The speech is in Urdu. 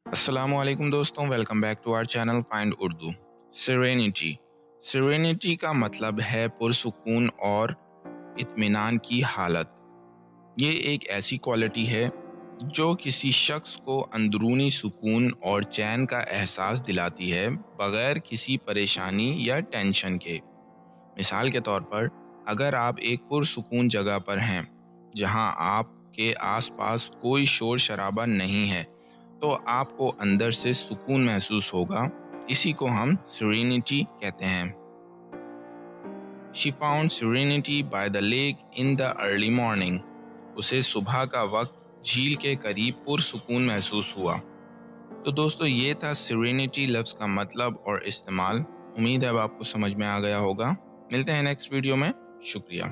السلام علیکم دوستوں، welcome back to our channel find Urdu. Serenity کا مطلب ہے پرسکون اور اطمینان کی حالت۔ یہ ایک ایسی کوالٹی ہے جو کسی شخص کو اندرونی سکون اور چین کا احساس دلاتی ہے، بغیر کسی پریشانی یا ٹینشن کے۔ مثال کے طور پر، اگر آپ ایک پرسکون جگہ پر ہیں جہاں آپ کے آس پاس کوئی شور شرابہ نہیں ہے، تو آپ کو اندر سے سکون محسوس ہوگا۔ اسی کو ہم سیرینٹی کہتے ہیں۔ She found serenity by the lake in the early morning. اسے صبح کا وقت جھیل کے قریب پرسکون محسوس ہوا۔ تو دوستو، یہ تھا سیرینٹی لفظ کا مطلب اور استعمال۔ امید ہے اب آپ کو سمجھ میں آ گیا ہوگا۔ ملتے ہیں نیکسٹ ویڈیو میں۔ شکریہ۔